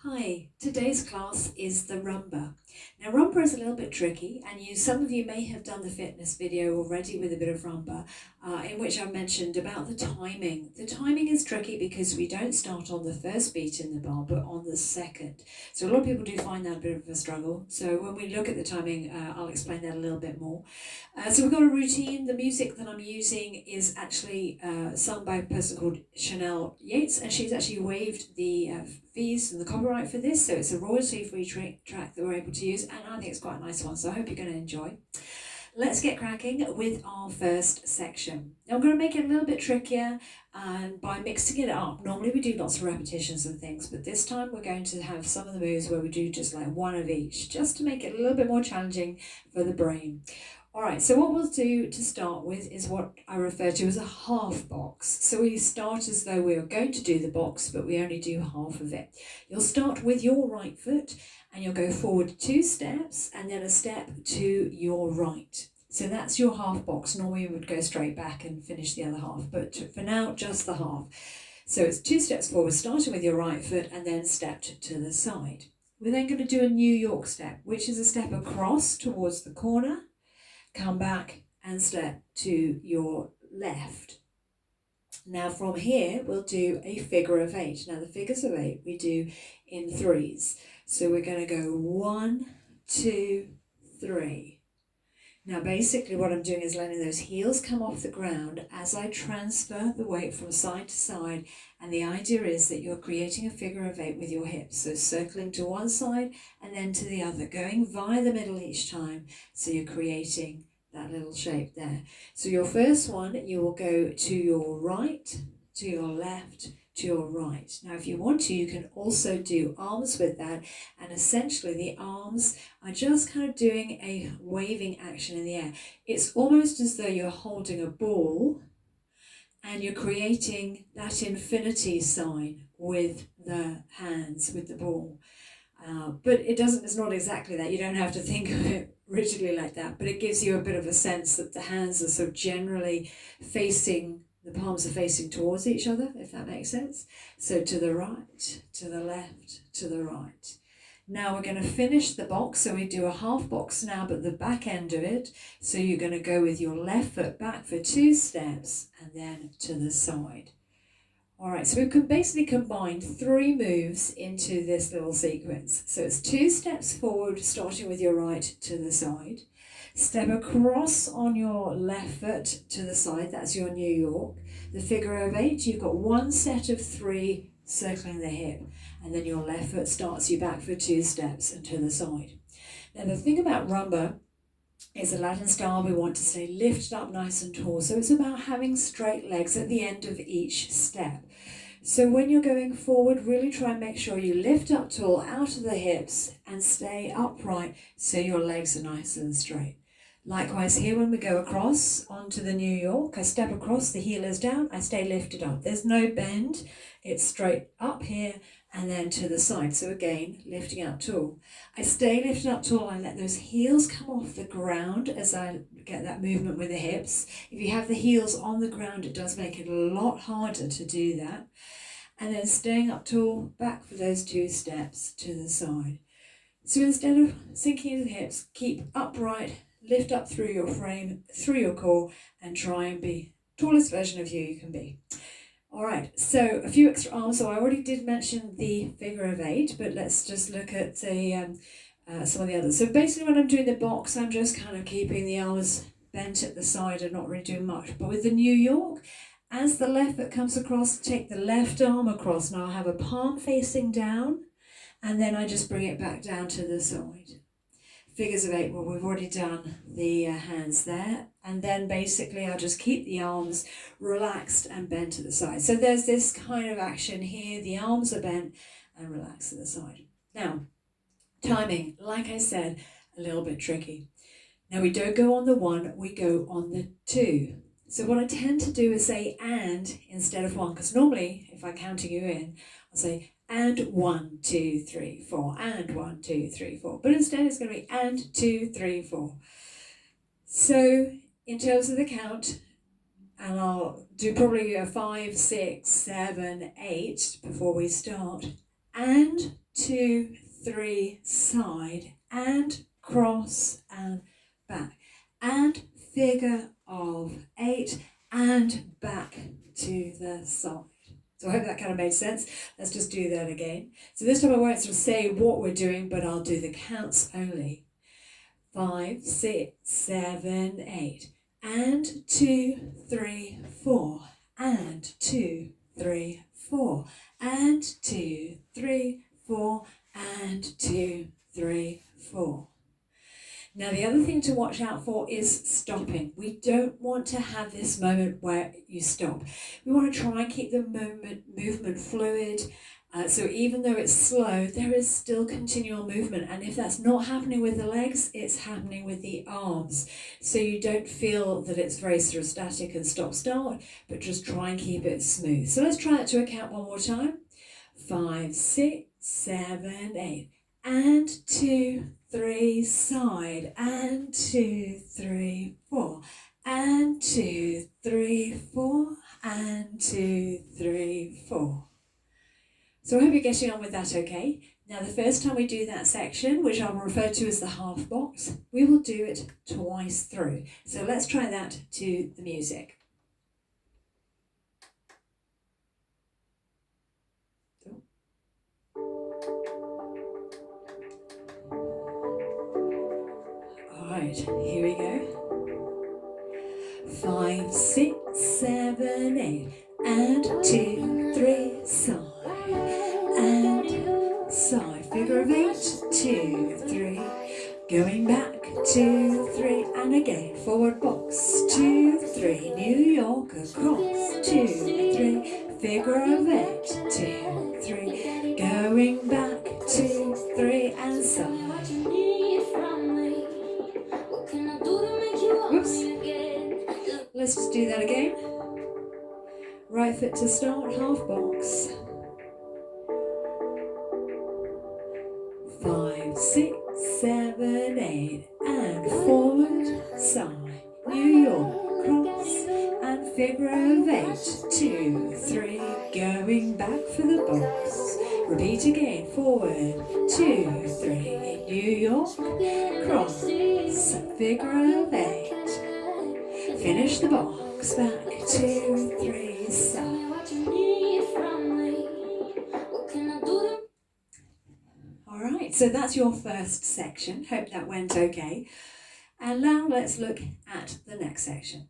Hi, today's class is the rumba. Now rumba is a little bit tricky, and some of you may have done the fitness video already with a bit of rumba, in which I mentioned about the timing. The timing is tricky because we don't start on the first beat in the bar, but on the second. So a lot of people do find that a bit of a struggle. So when we look at the timing, I'll explain that a little bit more. So we've got a routine. The music that I'm using is actually sung by a person called Chanel Yates, and she's actually waived the fees and the copyright for this, so it's a royalty-free track that we're able to use, and I think it's quite a nice one, so I hope you're going to enjoy. Let's get cracking with our first section. Now I'm going to make it a little bit trickier and by mixing it up. Normally we do lots of repetitions and things, but this time we're going to have some of the moves where we do just like one of each, just to make it a little bit more challenging for the brain. All right, so what we'll do to start with is what I refer to as a half box. So we start as though we are going to do the box, but we only do half of it. You'll start with your right foot and you'll go forward 2 steps and then a step to your right. So that's your half box. Normally you would go straight back and finish the other half, but for now, just the half. So it's 2 steps forward, starting with your right foot and then stepped to the side. We're then going to do a New York step, which is a step across towards the corner, come back and step to your left. Now from here we'll do a figure of 8. Now the figures of 8 we do in threes. So we're going to go 1, 2, 3. Now basically what I'm doing is letting those heels come off the ground as I transfer the weight from side to side, and the idea is that you're creating a figure of 8 with your hips, so circling to one side and then to the other, going via the middle each time, so you're creating that little shape there. So your first one, you will go to your right, to your left, to your right. Now if you want to, you can also do arms with that, and essentially the arms are just kind of doing a waving action in the air. It's almost as though you're holding a ball and you're creating that infinity sign with the hands, with the ball. But it's not exactly that. You don't have to think of it rigidly like that, but it gives you a bit of a sense that the hands are so generally facing, the palms are facing towards each other, if that makes sense. So to the right, to the left, to the right. Now we're going to finish the box, so we do a half box now, but the back end of it. So you're going to go with your left foot back for 2 steps and then to the side. All right, so we can basically combine 3 moves into this little sequence. So it's 2 steps forward, starting with your right to the side. Step across on your left foot to the side, that's your New York. The figure of 8, you've got 1 set of 3 circling the hip, and then your left foot starts you back for 2 steps and to the side. Now the thing about rumba, it's a Latin style. We want to stay lifted up nice and tall. So it's about having straight legs at the end of each step. So when you're going forward, really try and make sure you lift up tall out of the hips and stay upright so your legs are nice and straight. Likewise here, when we go across onto the New York, I step across, the heel is down, I stay lifted up. There's no bend, it's straight up here and then to the side. So again, lifting up tall. I stay lifted up tall, I let those heels come off the ground as I get that movement with the hips. If you have the heels on the ground, it does make it a lot harder to do that. And then staying up tall, back for those 2 steps to the side. So instead of sinking into the hips, keep upright, lift up through your frame, through your core, and try and be tallest version of you can be. All right, so a few extra arms. So I already did mention the figure of 8, but let's just look at some of the others. So basically when I'm doing the box, I'm just kind of keeping the arms bent at the side and not really doing much. But with the New York, as the left foot comes across, take the left arm across. Now I'll have a palm facing down, and then I just bring it back down to the side. Figures of 8, well, we've already done the hands there. And then basically I'll just keep the arms relaxed and bent to the side. So there's this kind of action here. The arms are bent and relaxed to the side. Now, timing, like I said, a little bit tricky. Now we don't go on the 1, we go on the 2. So what I tend to do is say and instead of 1, because normally if I'm counting you in, I'll say and 1, 2, 3, 4, and 1, 2, 3, 4. But instead it's going to be and 2, 3, 4. So in terms of the count, and I'll do probably a 5, 6, 7, 8 before we start. and 2, 3, side, and cross and back, and figure of 8, and back to the side. So I hope that kind of made sense. Let's just do that again. So this time I won't sort of say what we're doing, but I'll do the counts only. 5, 6, 7, 8, and 2, 3, 4, and 2, 3, 4, and 2, 3, 4, and 2, 3, 4. Now the other thing to watch out for is stopping. We don't want to have this moment where you stop. We want to try and keep the movement fluid. So even though it's slow, there is still continual movement. And if that's not happening with the legs, it's happening with the arms. So you don't feel that it's very sort of static and stop-start, but just try and keep it smooth. So let's try it to a count one more time. 5, 6, 7, 8. And 2, 3, side, and 2, 3, 4, and 2, 3, 4, and 2, 3, 4. So I hope you're getting on with that okay. Now the first time we do that section, which I'll refer to as the half box, we will do it twice through. So let's try that to the music. Alright, here we go. 5, 6, 7, 8, and 2, 3, side, and side, figure of 8, 2, 3, going back, 2, 3, and again, forward box, 2, 3, New York, across, 2, 3, figure of 8, 2, 3, going back, 2, 3, and side. Whoops. Let's just do that again. Right foot to start, half box. 5, 6, 7, 8, and forward, side, New York, cross, and figure of 8, 2, 3, going back for the box. Repeat again, forward, 2, 3, New York, cross, figure of 8. Finish the box, back, 2, 3, side. Alright, so that's your first section. Hope that went okay. And now let's look at the next section.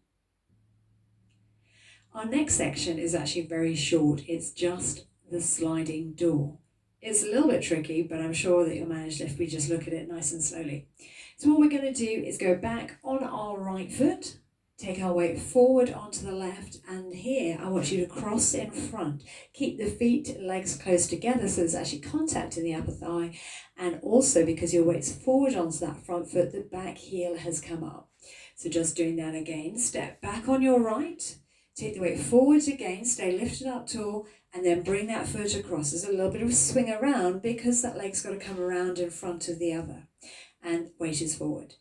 Our next section is actually very short. It's just the sliding door. It's a little bit tricky, but I'm sure that you'll manage if we just look at it nice and slowly. So what we're going to do is go back on our right foot, take our weight forward onto the left, and here I want you to cross in front. Keep the feet, legs close together so there's actually contact in the upper thigh, and also because your weight's forward onto that front foot, the back heel has come up. So just doing that again, step back on your right, take the weight forwards again, stay lifted up tall, and then bring that foot across. There's a little bit of a swing around because that leg's got to come around in front of the other, and weight is forward.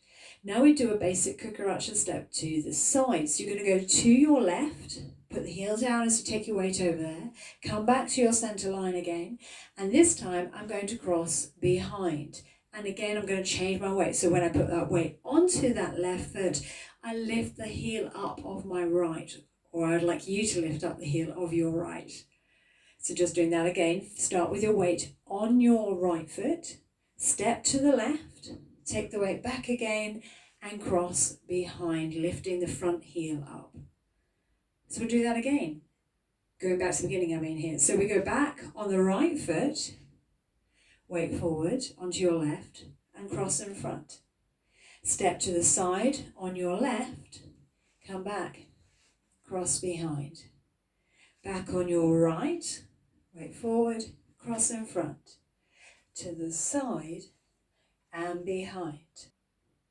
Now we do a basic cucaracha step to the side. So you're going to go to your left, put the heel down as you take your weight over there, come back to your center line again, and this time I'm going to cross behind. And again, I'm going to change my weight. So when I put that weight onto that left foot, I lift the heel up of my right, or I'd like you to lift up the heel of your right. So just doing that again, start with your weight on your right foot, step to the left, take the weight back again, and cross behind, lifting the front heel up. So we'll do that again. Going back to the beginning, I mean here. So we go back on the right foot, weight forward onto your left, and cross in front. Step to the side on your left, come back, cross behind. Back on your right, weight forward, cross in front. To the side and behind.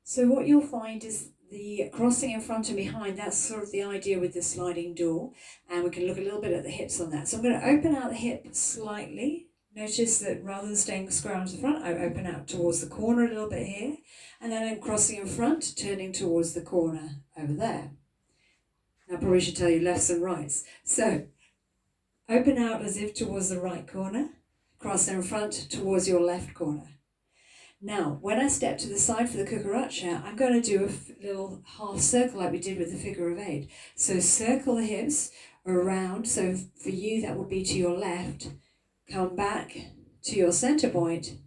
So what you'll find is the crossing in front and behind, that's sort of the idea with the sliding door, and we can look a little bit at the hips on that. So I'm going to open out the hip slightly. Notice that rather than staying square onto the front, I open out towards the corner a little bit here, and then I'm crossing in front, turning towards the corner over there. Now I probably should tell you lefts and rights. So open out as if towards the right corner, cross in front towards your left corner. Now, when I step to the side for the cucaracha, I'm going to do a little half circle like we did with the figure of 8. So circle the hips around. So for you, that would be to your left. Come back to your center point.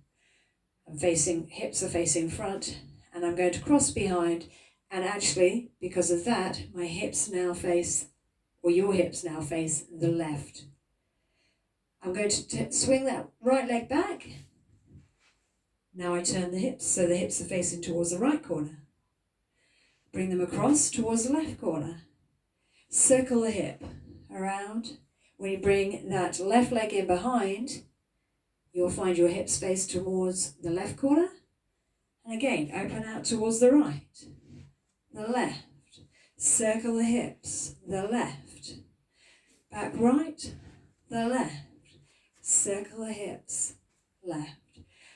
Hips are facing front. And I'm going to cross behind. And actually, because of that, my hips now face, or your hips now face the left. I'm going to swing that right leg back. Now I turn the hips, so the hips are facing towards the right corner. Bring them across towards the left corner. Circle the hip around. When you bring that left leg in behind, you'll find your hips face towards the left corner. And again, open out towards the right. The left. Circle the hips. The left. Back right. The left. Circle the hips. Left.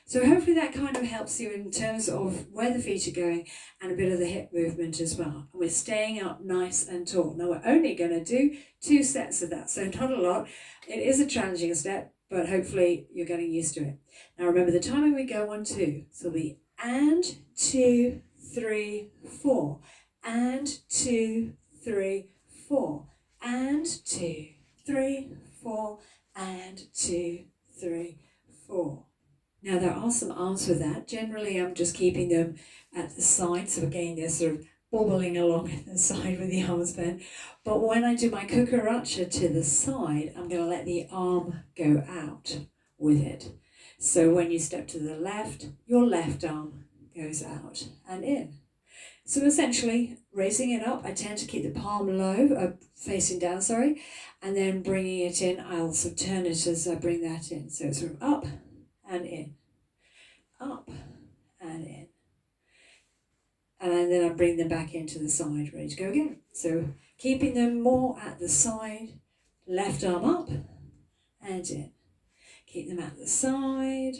So hopefully that kind of helps you in terms of where the feet are going and a bit of the hip movement as well. And we're staying up nice and tall. Now we're only going to do 2 sets of that, so not a lot. It is a challenging step, but hopefully you're getting used to it. Now remember the timing we go on 2. So it'll be and 2, 3, 4. And 2, 3, 4. And 2, 3, 4. And 2, 3, 4. Now there are some arms with that. Generally I'm just keeping them at the side, so again they're sort of bobbling along at the side with the arms bent. But when I do my cucaracha to the side, I'm going to let the arm go out with it. So when you step to the left, your left arm goes out and in. So essentially, raising it up, I tend to keep the palm low, facing down, and then bringing it in. I'll sort of turn it as I bring that in. So it's sort of up and in, up and in. And then I bring them back into the side, ready to go again. So keeping them more at the side, left arm up and in. Keep them at the side,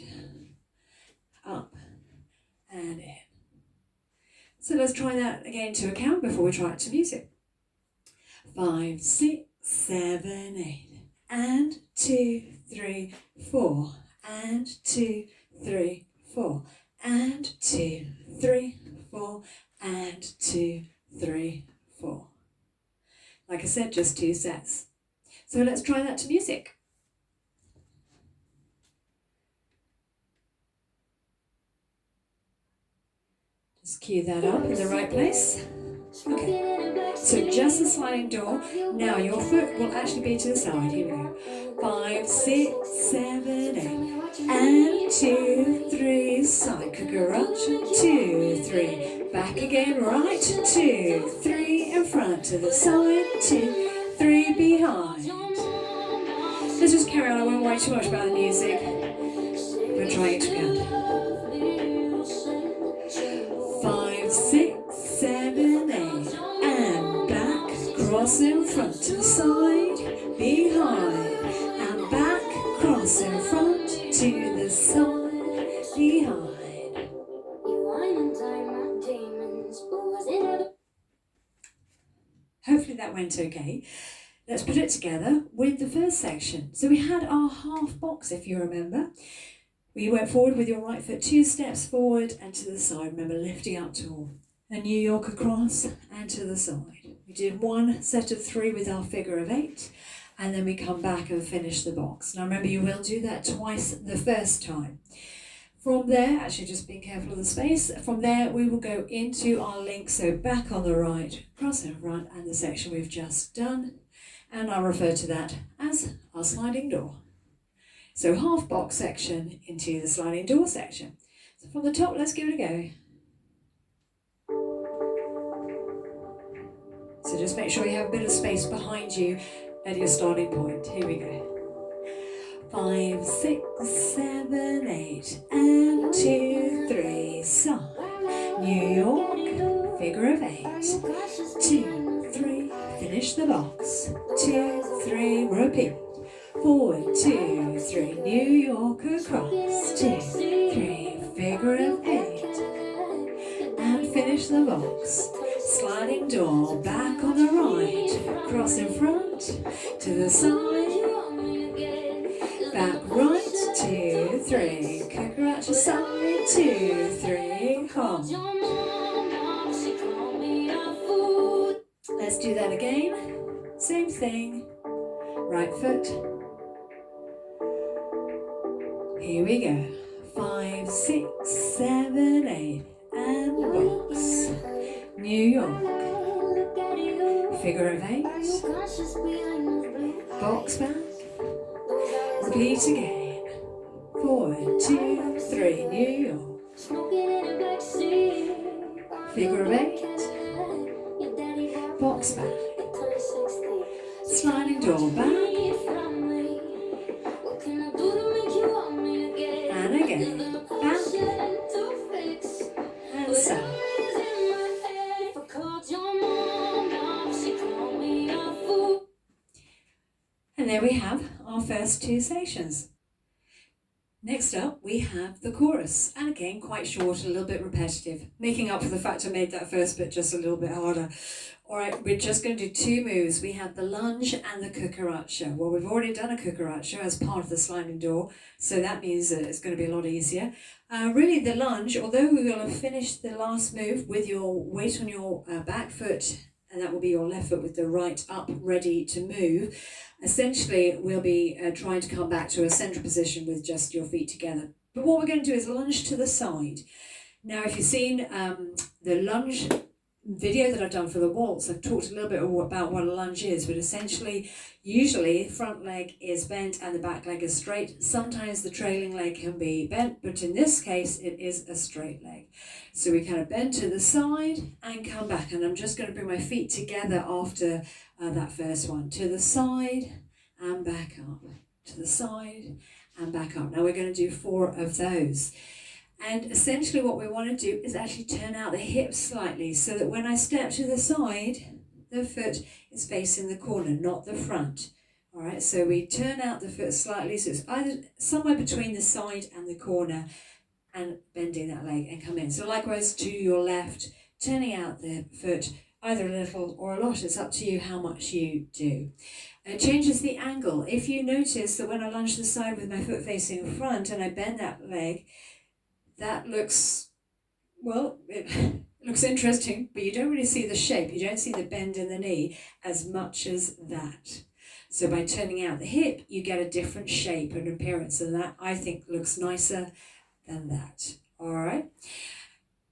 up and in. So let's try that again to a count before we try it to music. 5, 6, 7, 8. And 2, 3, 4. And 2, 3, 4. And 2, 3, 4. And 2, 3, 4. Like I said, just 2 sets. So let's try that to music. Just cue that up in the right place. Okay, so just the sliding door. Now your foot will actually be to the side. Here we go. 5, 6, 7, 8. And 2, 3, side. Cucaracha. 2, 3. Back again, right. 2, 3, in front to the side. 2, 3, behind. Let's just carry on. I won't worry too much about the music. We're trying to count. 5, 6, 7, 8, and back, cross in front to the side, behind, and back, cross in front to the side, behind. Hopefully that went okay. Let's put it together with the first section. So we had our half box, if you remember. You went forward with your right foot 2 steps forward and to the side. Remember, lifting up tall. A New York across and to the side. We did 1 set of 3 with our figure of 8. And then we come back and finish the box. Now remember, you will do that twice the first time. From there, actually just be careful of the space. From there, we will go into our link. So back on the right, cross in front, and the section we've just done. And I'll refer to that as our sliding door. So half box section into the sliding door section. So from the top, let's give it a go. So just make sure you have a bit of space behind you at your starting point. Here we go. 5, 6, 7, 8, and 2, 3, side. New York, figure of 8. 2, 3, finish the box. 2, 3, repeat. Forward, 2, 3, New York across, 2, 3, figure of 8, and finish the box. Sliding door, back on the right, cross in front, to the side, back right, 2, three. Cucaracha side, 2, 3, home. Let's do that again. Same thing. Right foot. Here we go. 5, 6, 7, 8, and box. New York. Figure of 8. Box back. Repeat again. 4, 2, 3, New York. Figure of 8. Box back. Sliding door back. And again. Back. And south. And there we have our first 2 sections. Next up, we have the chorus, and again, quite short, a little bit repetitive, making up for the fact I made that first bit just a little bit harder. All right, we're just going to do 2 moves. We have the lunge and the cucaracha. Well, we've already done a cucaracha as part of the sliding door, so that means that it's going to be a lot easier. Really, the lunge, although we will have finished the last move with your weight on your back foot, and that will be your left foot with the right up, ready to move. Essentially, we'll be trying to come back to a central position with just your feet together. But what we're going to do is lunge to the side. Now, if you've seen the lunge video that I've done for the waltz, I've talked a little bit about what a lunge is, but essentially, usually, front leg is bent and the back leg is straight. Sometimes the trailing leg can be bent, but in this case, it is a straight leg. So we kind of bend to the side and come back, and I'm just going to bring my feet together after that first one. To the side and back up. To the side and back up. Now we're going to do 4 of those. And essentially what we want to do is actually turn out the hips slightly so that when I step to the side, the foot is facing the corner, not the front. All right, so we turn out the foot slightly, so it's either somewhere between the side and the corner, and bending that leg and come in. So likewise to your left, turning out the foot either a little or a lot. It's up to you how much you do. It changes the angle. If you notice that when I lunge to the side with my foot facing front and I bend that leg, that looks, well, it looks interesting, but you don't really see the shape. You don't see the bend in the knee as much as that. So by turning out the hip, you get a different shape and appearance, and that, I think, looks nicer than that. All right?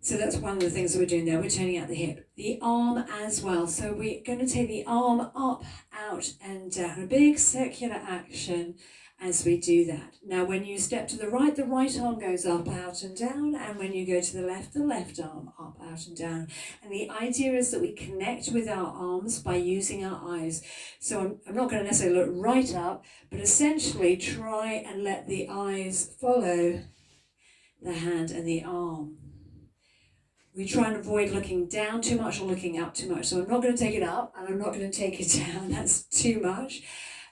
So that's one of the things that we're doing there. We're turning out the hip. The arm as well. So we're going to take the arm up, out, and down. A big circular action as we do that. Now, when you step to the right arm goes up, out, and down. And when you go to the left arm up, out, and down. And the idea is that we connect with our arms by using our eyes. So I'm not going to necessarily look right up, but essentially try and let the eyes follow the hand and the arm. We try and avoid looking down too much or looking up too much. So I'm not going to take it up and I'm not going to take it down. That's too much.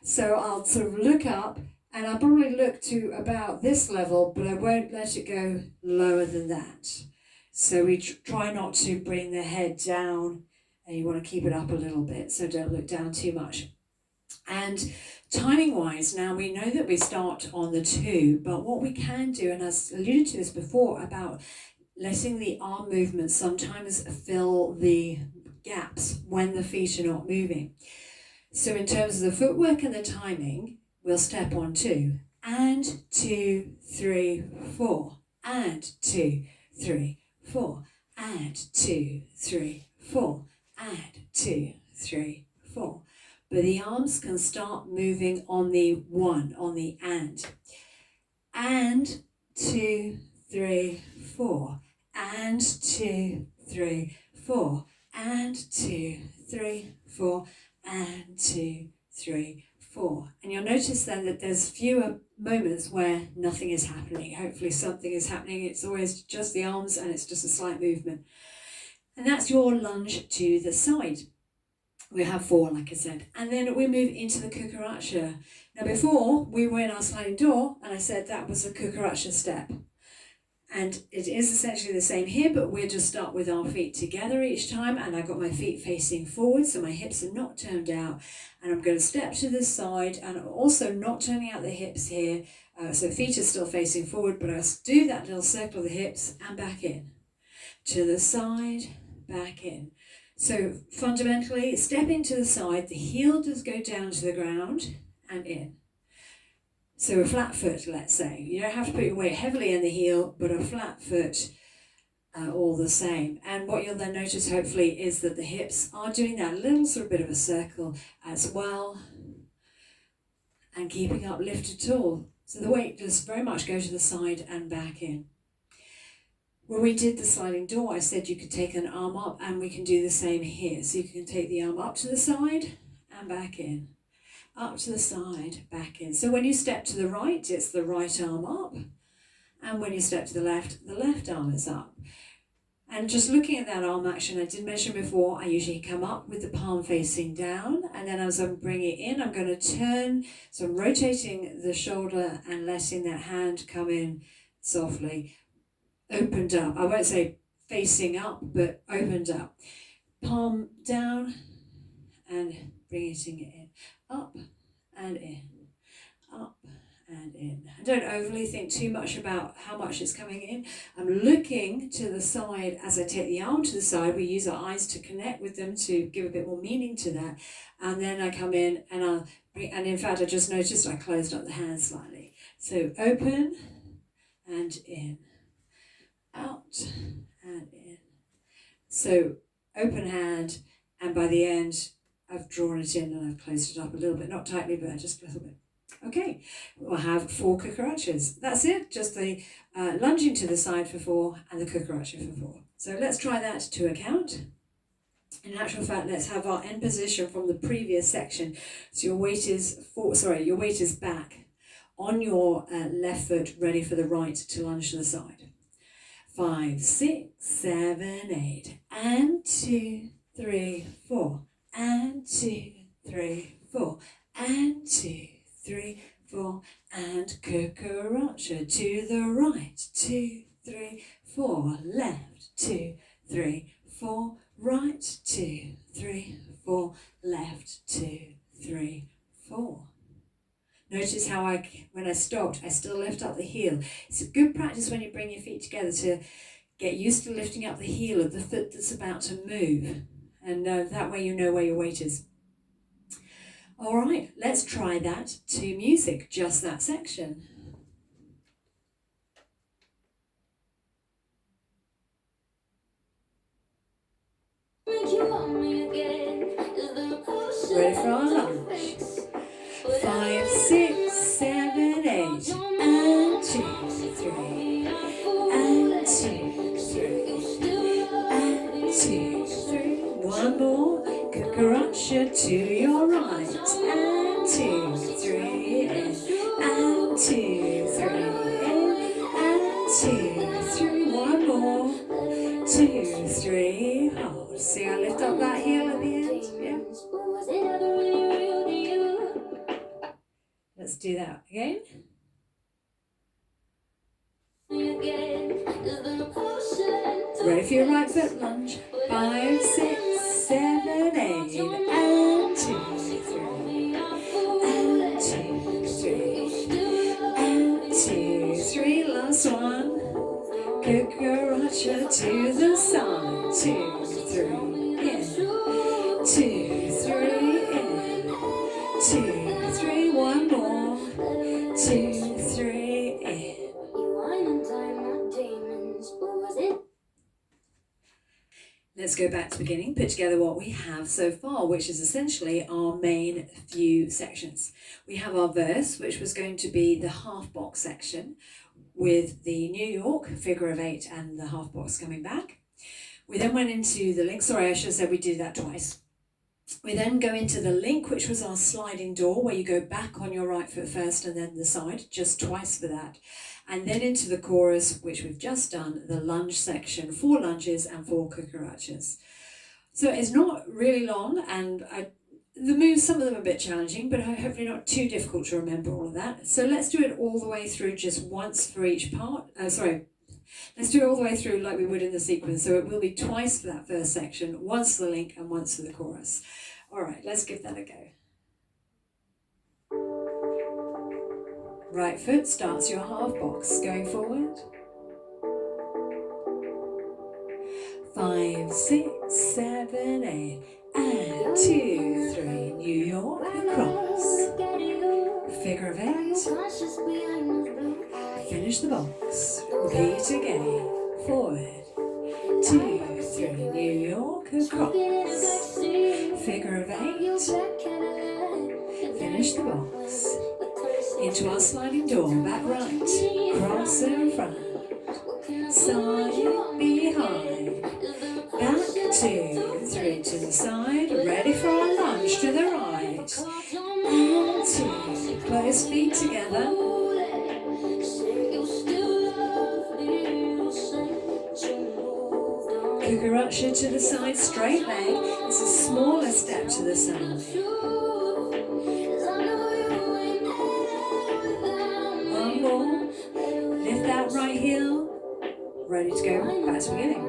So I'll sort of look up, and I'll probably look to about this level, but I won't let it go lower than that. So we try not to bring the head down, and you want to keep it up a little bit, so don't look down too much. And timing wise, now we know that we start on the 2, but what we can do, and I alluded to this before about letting the arm movement sometimes fill the gaps when the feet are not moving. So in terms of the footwork and the timing, we'll step on 2, and 2, 3, 4, and 2, 3, 4, and 2, 3, 4, and 2, 3, 4. But the arms can start moving on the 1, on the and. And 2, 3, 4, and 2, 3, 4, and 2, 3, 4, and 2, 3, 4. And you'll notice then that there's fewer moments where nothing is happening. Hopefully something is happening. It's always just the arms and it's just a slight movement. And that's your lunge to the side. We have 4, like I said. And then we move into the cucaracha. Now before, we were in our sliding door, and I said that was a cucaracha step. And it is essentially the same here, but we'll just start with our feet together each time. And I've got my feet facing forward, so my hips are not turned out. And I'm going to step to the side, and I'm also not turning out the hips here. So feet are still facing forward, but I'll do that little circle of the hips and back in. To the side, back in. So fundamentally, stepping to the side, the heel does go down to the ground and in. So a flat foot, let's say. You don't have to put your weight heavily in the heel, but a flat foot all the same. And what you'll then notice, hopefully, is that the hips are doing that little sort of bit of a circle as well, and keeping up lifted tall. So the weight does very much go to the side and back in. When we did the sliding door, I said you could take an arm up, and we can do the same here. So you can take the arm up to the side and back in. Up to the side, back in. So when you step to the right, it's the right arm up. And when you step to the left arm is up. And just looking at that arm action, I did mention before, I usually come up with the palm facing down. And then as I'm bringing it in, I'm going to turn. So I'm rotating the shoulder and letting that hand come in softly. Opened up. I won't say facing up, but opened up. Palm down and bringing it in. Up and in, up and in. I don't overly think too much about how much it's coming in. I'm looking to the side as I take the arm to the side. We use our eyes to connect with them to give a bit more meaning to that. And then I come in and I'll bring, and in fact I just noticed I closed up the hand slightly. So open and in, out and in. So open hand, and by the end I've drawn it in and I've closed it up a little bit, not tightly, but just a little bit. Okay, we'll have 4 cucarachas. That's it, just the lunging to the side for 4 and the cucaracha for 4. So let's try that to a count. In actual fact, let's have our end position from the previous section. So your weight is back on your left foot, ready for the right to lunge to the side. 5, 6, 7, 8, and 2, 3, 4. And 2, 3, 4, and 2, 3, 4, and cucaracha to the right, 2, 3, 4, left, 2, 3, 4, right, 2, 3, 4, left, 2, 3, 4. Notice how when I stopped, I still lift up the heel. It's a good practice when you bring your feet together to get used to lifting up the heel of the foot that's about to move. And that way you know where your weight is. All right, let's try that to music, just that section. Ready for our lunge. 5, 6, 7, 8, and 2, 3, and 2, 3, and 2, 3. One more, cucaracha to your right, and 2, 3, in, and 2, 3, in, and 2, 3. One more, 2, 3, hold. See, I lift up that heel at the end. Yeah. Let's do that again. Ready for your right foot lunge. 5, 6, 7, 8, and 2, 3, and 2, 3, and 2, 3. Last one. Cucaracha to the side. 2, 3, in. 2, 3, in. 2, 3. One more. 2, 3, in. Let's go back to the beginning, put together what we have so far, which is essentially our main few sections. We have our verse, which was going to be the half box section with the New York figure of 8 and the half box coming back. We then went into the link. Sorry, I should have said we did that twice. We then go into the link, which was our sliding door, where you go back on your right foot first and then the side, just twice for that. And then into the chorus, which we've just done, the lunge section, 4 lunges and 4 cucarachas. So it's not really long, and the moves, some of them are a bit challenging, but hopefully not too difficult to remember all of that. So let's do it all the way through just once for each part. Let's do it all the way through like we would in the sequence. So it will be twice for that first section, once for the link and once for the chorus. All right, let's give that a go. Right foot starts your half box, going forward. 5, 6, 7, 8, and 2, 3, New York, across. Figure of 8. Finish the box. Repeat again. Forward. 2, 3, New York, across. Figure of 8. Finish the box. Into our sliding door, back right, cross in front, side, behind, back 2, 3 to the side, ready for our lunge to the right, and 2, close feet together, cucaracha to the side, straight leg, it's a smaller step to the side. Lift that right heel, ready to go, back to the beginning.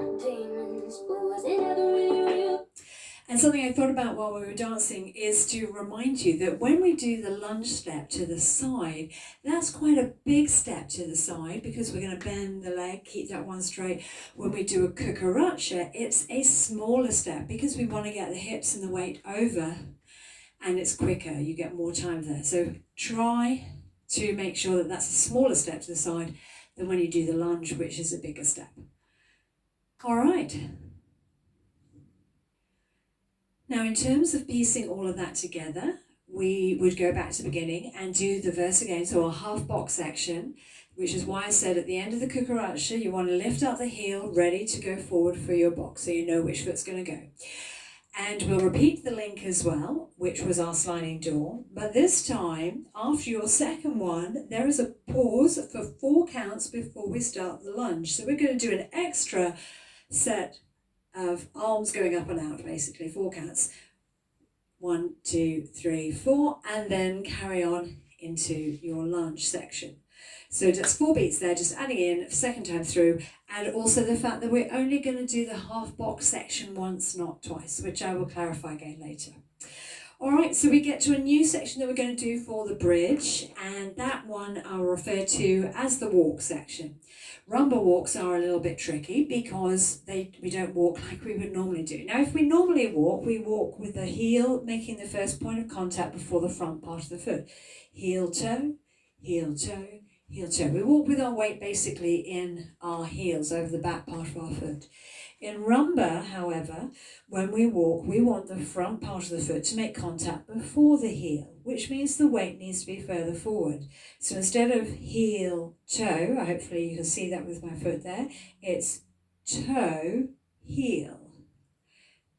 And something I thought about while we were dancing is to remind you that when we do the lunge step to the side, that's quite a big step to the side because we're going to bend the leg, keep that one straight. When we do a cucaracha, it's a smaller step because we want to get the hips and the weight over, and it's quicker, you get more time there. So try to make sure that that's a smaller step to the side than when you do the lunge, which is a bigger step. All right. Now, in terms of piecing all of that together, we would go back to the beginning and do the verse again, so a half box section, which is why I said at the end of the cucaracha, you want to lift up the heel, ready to go forward for your box, so you know which foot's going to go. And we'll repeat the link as well, which was our sliding door. But this time, after your second one, there is a pause for 4 counts before we start the lunge. So we're going to do an extra set of arms going up and out, basically 4 counts. 1, 2, 3, 4, and then carry on into your lunge section. So just 4 beats there, just adding in second time through, and also the fact that we're only going to do the half box section once, not twice, which I will clarify again later. All right, so we get to a new section that we're going to do for the bridge, and that one I'll refer to as the walk section. Rumba walks are a little bit tricky because we don't walk like we would normally do. Now, if we normally walk, we walk with the heel making the first point of contact before the front part of the foot. Heel, toe, heel, toe, heel, toe. We walk with our weight basically in our heels over the back part of our foot. In rumba, however, when we walk, we want the front part of the foot to make contact before the heel, which means the weight needs to be further forward. So instead of heel, toe, hopefully you can see that with my foot there, it's toe, heel,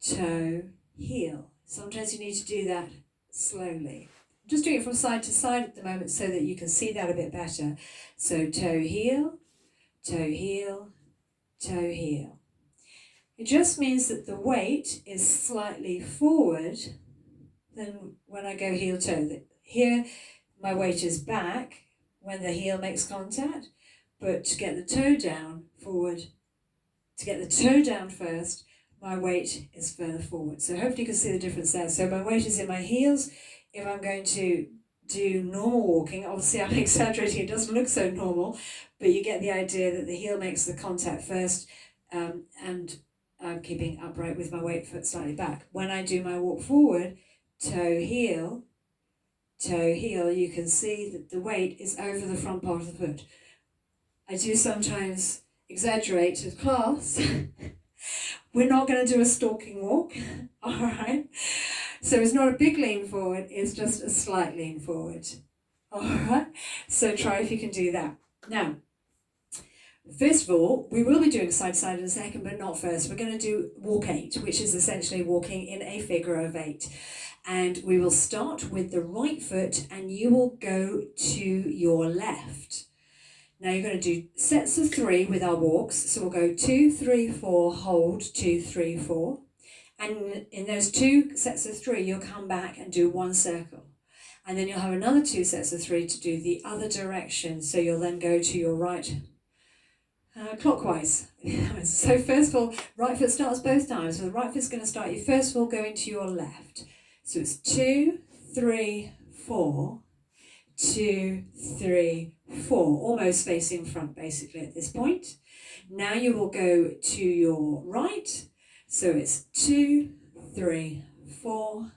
toe, heel. Sometimes you need to do that slowly. I'm just doing it from side to side at the moment so that you can see that a bit better. So toe, heel, toe, heel, toe, heel. It just means that the weight is slightly forward than when I go heel toe. Here my weight is back when the heel makes contact, but to get the toe down forward, to get the toe down first, my weight is further forward. So hopefully you can see the difference there. So my weight is in my heels. If I'm going to do normal walking, obviously I'm exaggerating, it doesn't look so normal, but you get the idea that the heel makes the contact first, and I'm keeping upright with my weight foot slightly back. When I do my walk forward, toe, heel, you can see that the weight is over the front part of the foot. I do sometimes exaggerate to class. We're not going to do a stalking walk, all right? So it's not a big lean forward, it's just a slight lean forward, all right? So try if you can do that. Now, first of all, we will be doing side-to-side in a second, but not first. We're going to do walk 8, which is essentially walking in a figure of 8. And we will start with the right foot, and you will go to your left. Now you're going to do sets of 3 with our walks. So we'll go 2, 3, 4, hold, 2, 3, 4. And in those 2 sets of 3, you'll come back and do 1 circle. And then you'll have another 2 sets of 3 to do the other direction. So you'll then go to your right clockwise. So first of all, right foot starts both times. So the right foot's going to start you first of all going to your left. So it's 2, 3, 4, 2, 3, 4, almost facing front basically at this point. Now you will go to your right. So it's 2, 3, 4,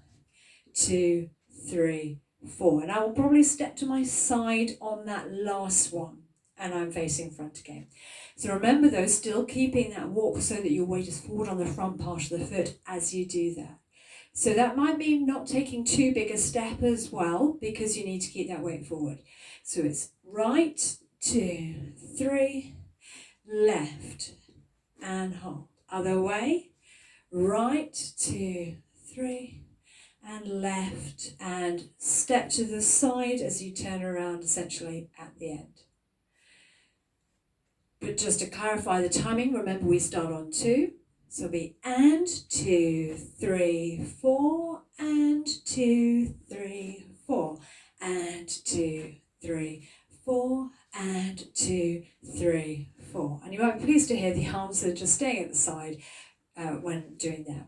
2, 3, 4. And I will probably step to my side on that last one. And I'm facing front again. So remember though, still keeping that walk so that your weight is forward on the front part of the foot as you do that. So that might mean not taking too big a step as well, because you need to keep that weight forward. So it's right, 2, 3, left, and hold. Other way, right, 2, 3, and left, and step to the side as you turn around essentially at the end. But just to clarify the timing, remember we start on 2. So it'll be and 2, 3, 4, and 2, 3, 4, and 2, 3, 4, and 2, 3, 4. And you might be pleased to hear the arms are just staying at the side when doing that.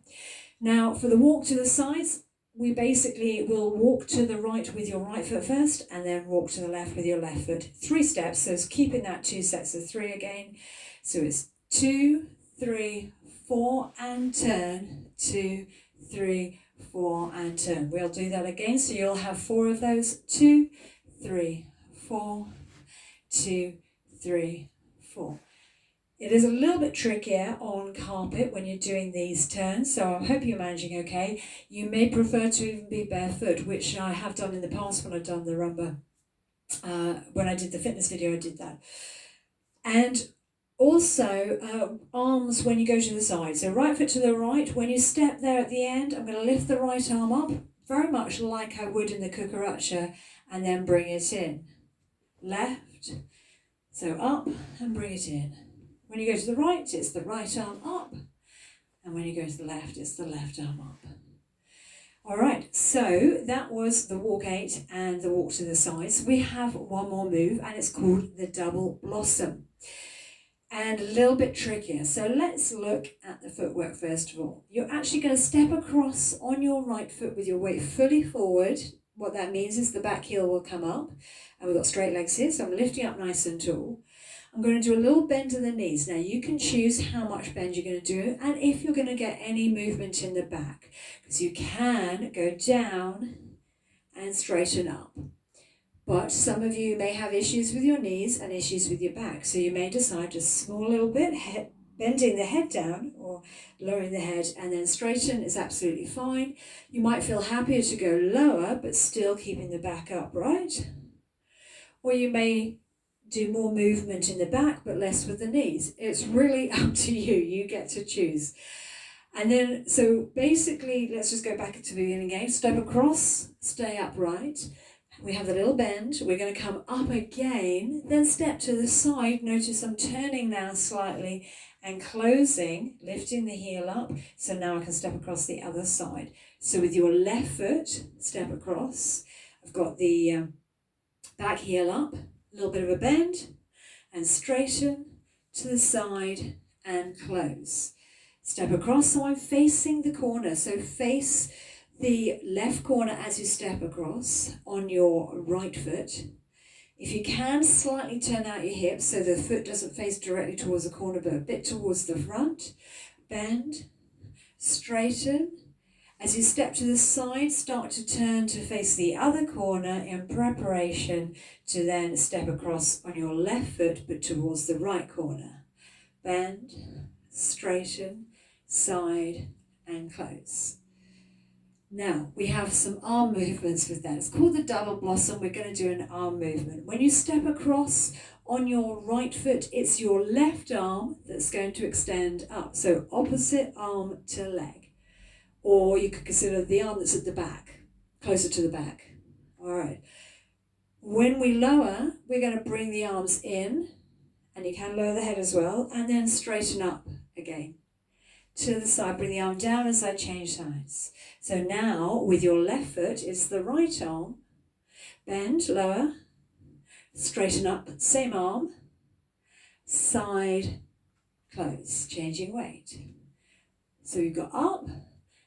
Now for the walk to the sides, we basically will walk to the right with your right foot first and then walk to the left with your left foot. 3 steps, so it's keeping that 2 sets of 3 again. So it's 2, 3, 4 and turn, 2, 3, 4 and turn. We'll do that again, so you'll have 4 of those. 2, 3, 4, 2, 3, 4. It is a little bit trickier on carpet when you're doing these turns, so I hope you're managing okay. You may prefer to even be barefoot, which I have done in the past when I've done the rumba. When I did the fitness video, I did that. And also, arms when you go to the side. So right foot to the right. When you step there at the end, I'm going to lift the right arm up, very much like I would in the cucaracha, and then bring it in. Left, so up, and bring it in. When you go to the right, it's the right arm up. And when you go to the left, it's the left arm up. All right, so that was the walk 8 and the walk to the sides. We have one more move, and it's called the double blossom. And a little bit trickier. So let's look at the footwork first of all. You're actually going to step across on your right foot with your weight fully forward. What that means is the back heel will come up. And we've got straight legs here, so I'm lifting up nice and tall. I'm going to do a little bend to the knees. Now you can choose how much bend you're going to do and if you're going to get any movement in the back. Because you can go down and straighten up. But some of you may have issues with your knees and issues with your back. So you may decide just a small little bit, bending the head down or lowering the head, and then straighten is absolutely fine. You might feel happier to go lower but still keeping the back upright. Or you may do more movement in the back but less with the knees. It's really up to you. You get to choose. And then, so basically, let's just go back to the beginning again. Step across, stay upright. We have the little bend. We're going to come up again, then step to the side. Notice I'm turning now slightly and closing, lifting the heel up. So now I can step across the other side. So with your left foot, step across. I've got the back heel up. A little bit of a bend and straighten to the side and close. Step across, so I'm facing the corner. So face the left corner as you step across on your right foot. If you can, slightly turn out your hips so the foot doesn't face directly towards the corner but a bit towards the front. Bend, straighten. As you step to the side, start to turn to face the other corner in preparation to then step across on your left foot but towards the right corner. Bend, straighten, side and close. Now, we have some arm movements with that. It's called the double blossom. We're going to do an arm movement. When you step across on your right foot, it's your left arm that's going to extend up. So opposite arm to leg. Or you could consider the arm that's at the back, closer to the back. All right. When we lower, we're going to bring the arms in, and you can lower the head as well, and then straighten up again. To the side, bring the arm down as I change sides. So now, with your left foot, it's the right arm. Bend, lower, straighten up, same arm. side, close, changing weight. So we've got up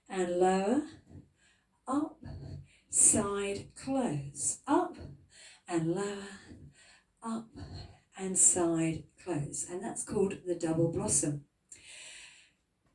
and lower, up, side, close, up and lower, up and side, close. And that's called the double blossom.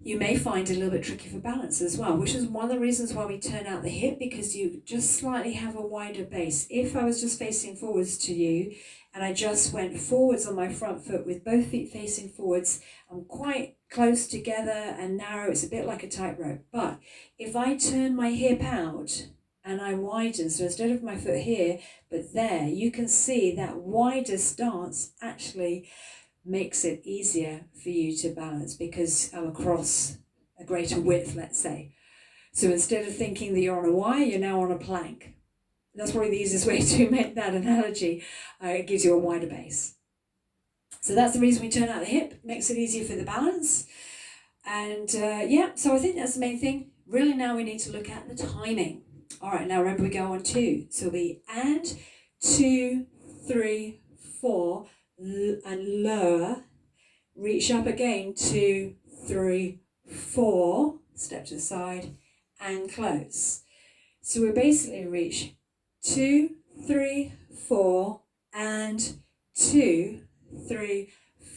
You may find it a little bit tricky for balance as well, which is one of the reasons why we turn out the hip, because you just slightly have a wider base. If I was just facing forwards to you and I just went forwards on my front foot with both feet facing forwards, I'm quite close together and narrow. It's a bit like a tightrope. But if I turn my hip out and I widen, so instead of my foot here, but there, you can see that wider stance actually makes it easier for you to balance because I'm across a greater width, let's say. So instead of thinking that you're on a wire, you're now on a plank. That's probably the easiest way to make that analogy. It gives you a wider base. So that's the reason we turn out the hip, makes it easier for the balance. And so I think that's the main thing. Really now we need to look at the timing. All right, now remember we go on 2. So we add 2, 3, 4, and lower, reach up again, 2, 3, 4, step to the side and close. So we basically reach 2, 3, 4 and 2, 3,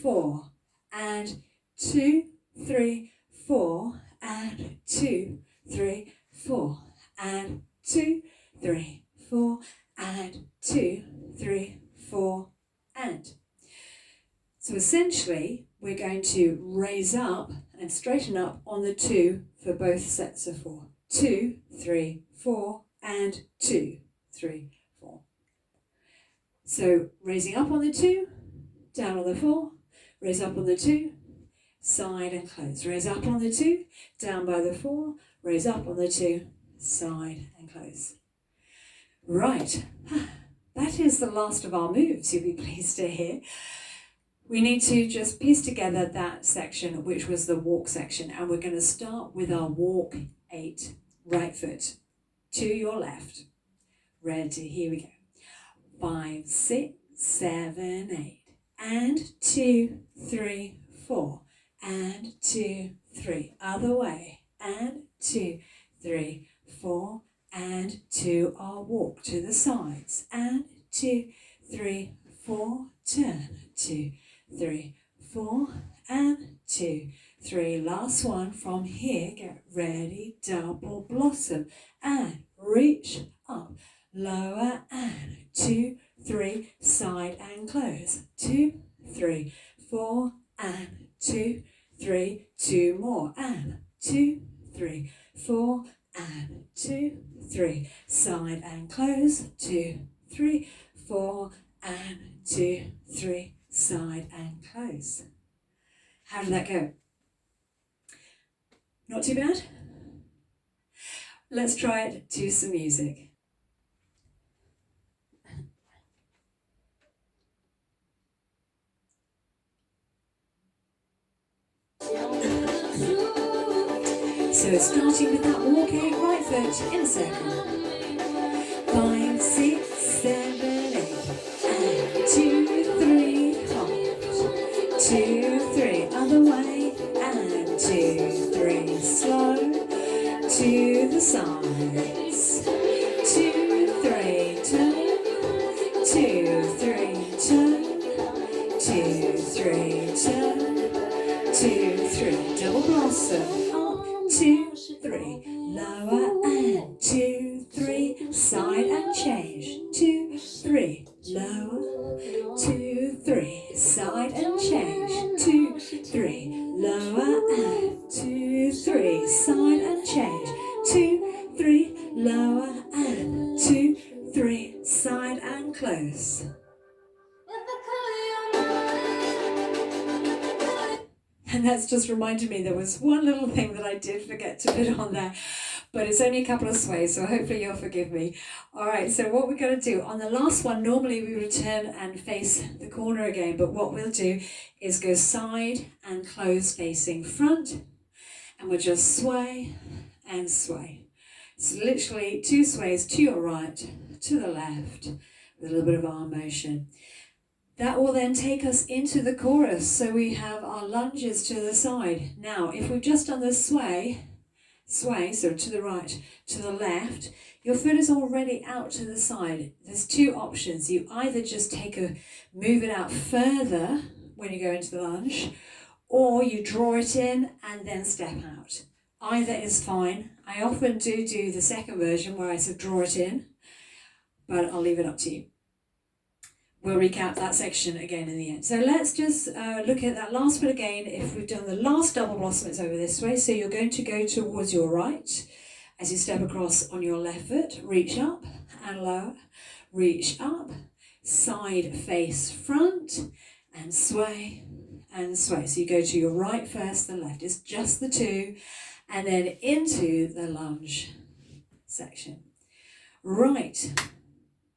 4 and 2, 3, 4 and 2, 3, 4 and 2, 3, 4 and 2, 3, 4 and. So essentially, we're going to raise up and straighten up on the 2 for both sets of 4. 2, 3, 4, and 2, 3, 4. So raising up on the 2, down on the 4, raise up on the 2, side and close. Raise up on the 2, down by the 4, raise up on the 2, side and close. Right, that is the last of our moves, you'll be pleased to hear. We need to just piece together that section, which was the walk section, and we're going to start with our walk 8, right foot to your left. Ready, here we go. 5, 6, 7, 8, and 2, 3, 4, and 2, 3, other way, and 2, 3, 4, and 2, our walk to the sides, and 2, 3, 4, turn, 2, 3, 4, and 2, 3. Last one from here. Get ready. Double blossom and reach up, lower and 2, 3, side and close. 2, 3, 4 and 2, 3. 2 more and 2, 3, 4 and 2, 3. Side and close. 2, 3, 4 and 2, 3. Side and close. How did that go? Not too bad? Let's try it to some music. So starting with that walking right foot in a circle. 5, 6, 7, 8, and 2, 3, hold. 2, 3, other way, and 2, 3, slow, to the sides. 2, 3, turn, 2, 3, turn, 2, 3, turn, 2, 3, double blossom. 2, 3, lower and 2, 3, side and change. 2, 3, lower, 2, 3, side and change. 2, 3, lower and 2, 3, side and change. 2, 3, lower and 2, 3, side and close. And that's just reminded me there was one little thing that I did forget to put on there, but it's only a couple of sways, so hopefully you'll forgive me. All right, so what we're going to do, on the last one, normally we would turn and face the corner again, but what we'll do is go side and close facing front, and we'll just sway and sway. So literally 2 sways to your right, to the left, with a little bit of arm motion. That will then take us into the chorus. So we have our lunges to the side. Now, if we've just done the sway, so to the right, to the left, your foot is already out to the side. There's two options. You either just move it out further when you go into the lunge, or you draw it in and then step out. Either is fine. I often do the second version where I sort of draw it in, but I'll leave it up to you. We'll recap that section again in the end. So let's just look at that last bit again. If we've done the last double blossom, it's over this way. So you're going to go towards your right. As you step across on your left foot, reach up and lower, reach up, side face front, and sway, and sway. So you go to your right first, the left. It's just the two, and then into the lunge section. Right.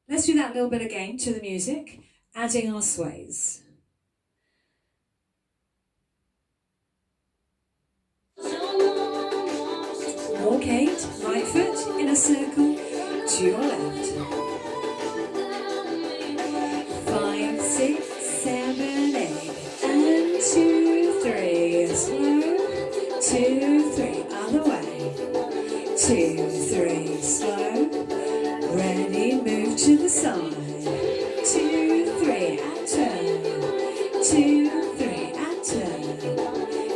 Let's do that a little bit again to the music, adding our sways. Walk 8, right foot in a circle to your left. 5, 6, 7, 8, and 2, 3, slow, 2, 3, other way, 2, 3, slow, ready, move to the side, 2, 3, and turn, 2, 3, and turn,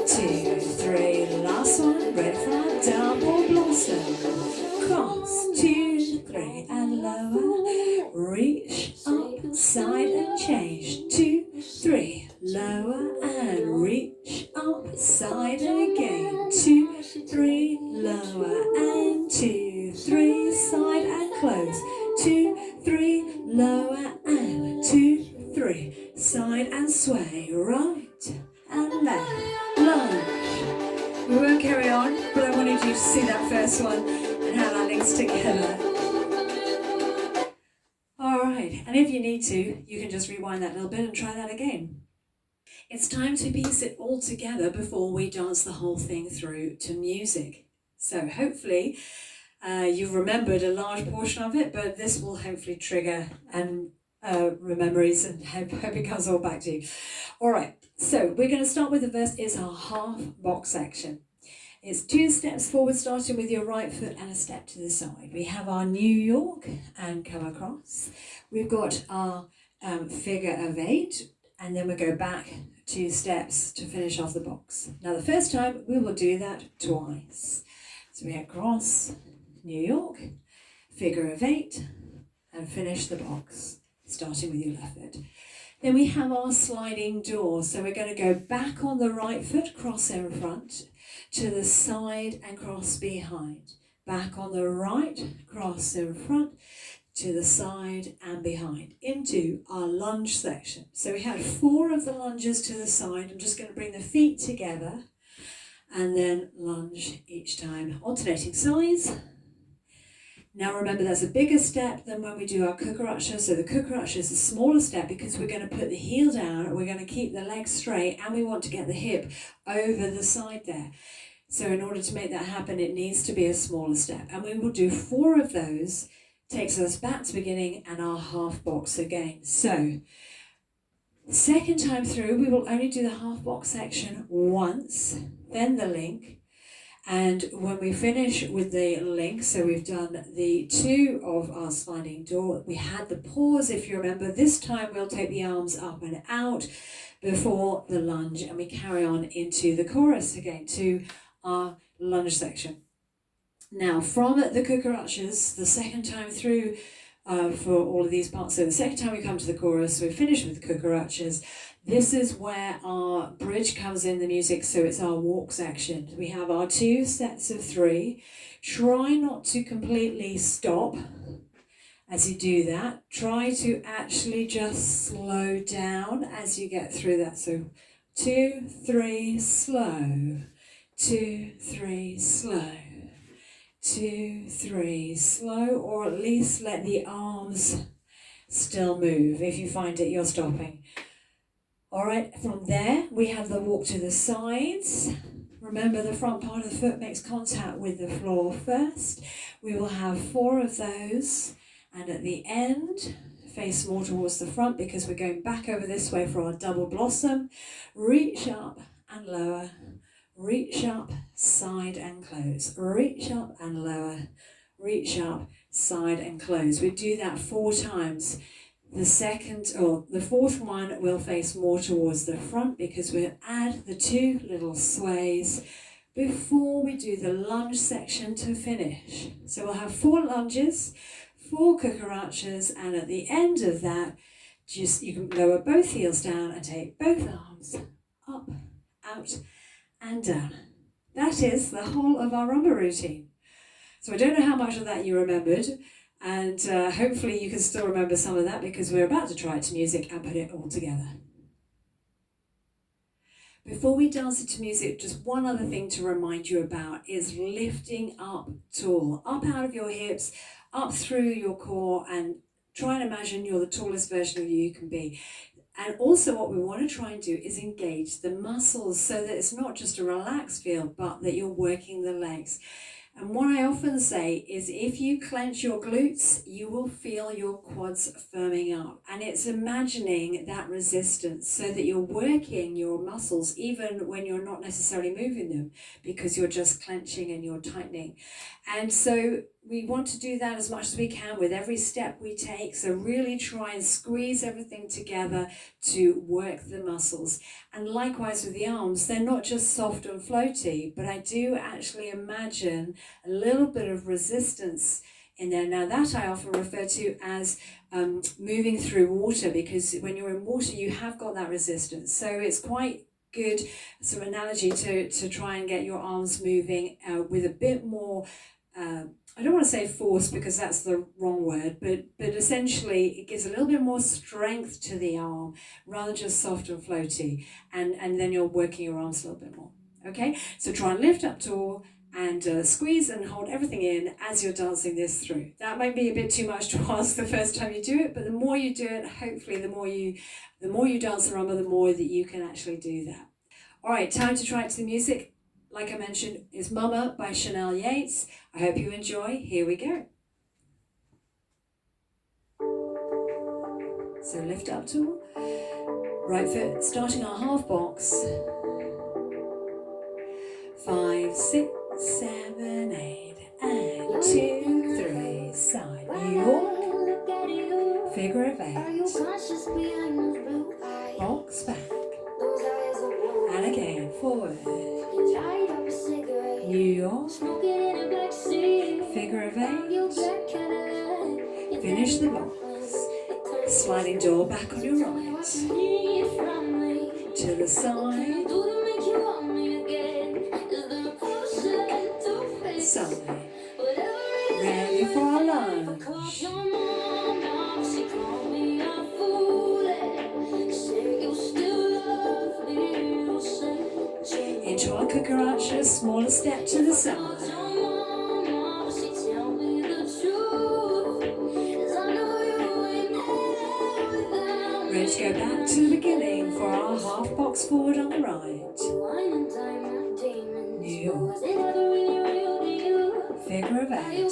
2, 3, last one, red front, double blossom, cross, 2, 3, and lower, reach up, side and change, 2, 3, lower and reach up, side and again, 2, 3, lower and 2, 3, side and close, 2, 3, lower and 2, 3, side and sway, right and left, lunge. We won't carry on, but I wanted you to see that first one and how that links together. All right, and if you need to, you can just rewind that little bit and try that again. It's time to piece it all together before we dance the whole thing through to music. So hopefully you've remembered a large portion of it, but this will hopefully trigger memories and hope it comes all back to you. All right, so we're going to start with the first is our half box section. It's 2 steps forward, starting with your right foot and a step to the side. We have our New York and come across. We've got our figure of 8, and then we go back 2 steps to finish off the box. Now the first time we will do that twice. So we cross, New York, figure of 8, and finish the box, starting with your left foot. Then we have our sliding door. So we're going to go back on the right foot, cross in front, to the side and cross behind. Back on the right, cross in front, to the side and behind, into our lunge section. So we had 4 of the lunges to the side. I'm just going to bring the feet together and then lunge each time, alternating sides. Now remember, that's a bigger step than when we do our cucaracha. So the cucaracha is a smaller step because we're going to put the heel down, we're going to keep the leg straight, and we want to get the hip over the side there. So in order to make that happen, it needs to be a smaller step. And we will do 4 of those, takes us back to beginning and our half box again. So second time through, we will only do the half box section once, then the link. And when we finish with the link, so we've done the 2 of our sliding door, we had the pause, if you remember. This time we'll take the arms up and out before the lunge, and we carry on into the chorus again, to our lunge section. Now from the cucarachas, the second time through for all of these parts, so the second time we come to the chorus, we finish with the cucarachas. This is where our bridge comes in the music, so it's our walk section. We have our 2 sets of 3. Try not to completely stop as you do that. Try to actually just slow down as you get through that. So 2, 3, slow. 2, 3, slow. 2, 3, slow, or at least let the arms still move if you find that you're stopping. All right, from there, we have the walk to the sides. Remember, the front part of the foot makes contact with the floor first. We will have 4 of those, and at the end, face more towards the front because we're going back over this way for our double blossom. Reach up and lower. Reach up, side and close. Reach up and lower. Reach up, side and close. We do that 4 times. The fourth one will face more towards the front because we'll add the 2 little sways before we do the lunge section to finish. So we'll have 4 lunges, 4 cucarachas, and at the end of that, you can lower both heels down and take both arms up, out, and down. That is the whole of our rumba routine. So I don't know how much of that you remembered, and hopefully you can still remember some of that because we're about to try it to music and put it all together. Before we dance it to music, just one other thing to remind you about is lifting up tall, up out of your hips, up through your core, and try and imagine you're the tallest version of you can be. And also what we want to try and do is engage the muscles so that it's not just a relaxed feel, but that you're working the legs. And what I often say is if you clench your glutes, you will feel your quads firming up. And it's imagining that resistance so that you're working your muscles even when you're not necessarily moving them because you're just clenching and you're tightening. And so we want to do that as much as we can with every step we take. So really try and squeeze everything together to work the muscles. And likewise with the arms, they're not just soft and floaty, but I do actually imagine a little bit of resistance in there. Now that I often refer to as moving through water, because when you're in water, you have got that resistance. So it's quite good sort of analogy to try and get your arms moving with a bit more I don't want to say force because that's the wrong word, but essentially it gives a little bit more strength to the arm rather than just soft and floaty, and then you're working your arms a little bit more. Okay, so try and lift up tall and squeeze and hold everything in as you're dancing this through. That might be a bit too much to ask the first time you do it, but the more you do it, hopefully the more you dance the rumba, the more that you can actually do that. All right, time to try it to the music. Like I mentioned, is Mama by Chanel Yates. I hope you enjoy. Here we go. So lift up tall. Right foot starting our half box. 5, 6, 7, 8, and 2, 3, side. York. Figure of 8. Box back. And again, forward. New York. Figure of 8. Finish the box. Sliding door back on your right. To the side. Side. Ready for our lunge. Into our cucaracha, smaller step to the side. Ready to go back to the beginning for our half box forward on the right. New York. Figure of 8.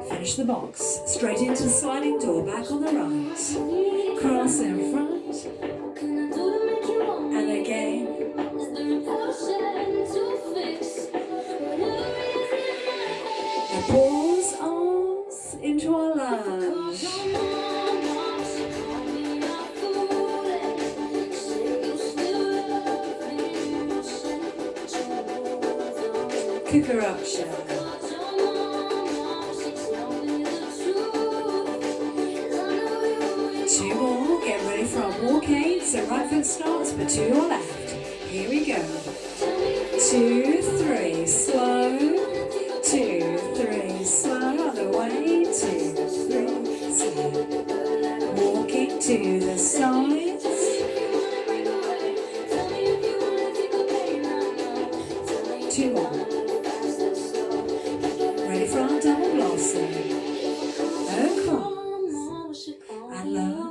Finish the box. Straight into the sliding door, back on the right. Cross in front. And again. And pause, arms into our lunge. Cucaracha. 2 more. Get ready for our walk aid. So right foot starts, but to your left. Here we go. 2, 3, slow. 2, 3, slow. Other way. 2, 3, slow. Walking to the sides. 2 more. Ready for our double blossom. Across and lower.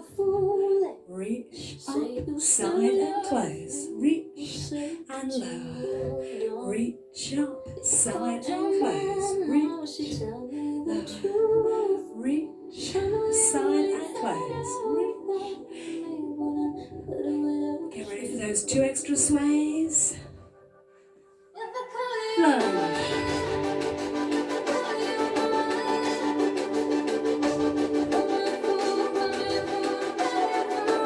Reach up, side and close. Reach and lower. Reach up, side and close. Reach, lower. Reach Side and close. Get ready for those 2 extra sways. Lunge.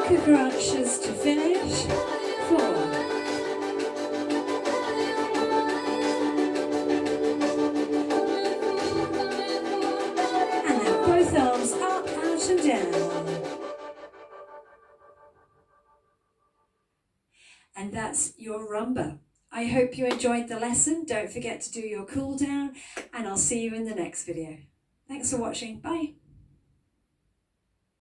Cucarachas to finish. 4. Both arms up, out and down. And that's your rumba. I hope you enjoyed the lesson. Don't forget to do your cool down, and I'll see you in the next video. Thanks for watching. Bye.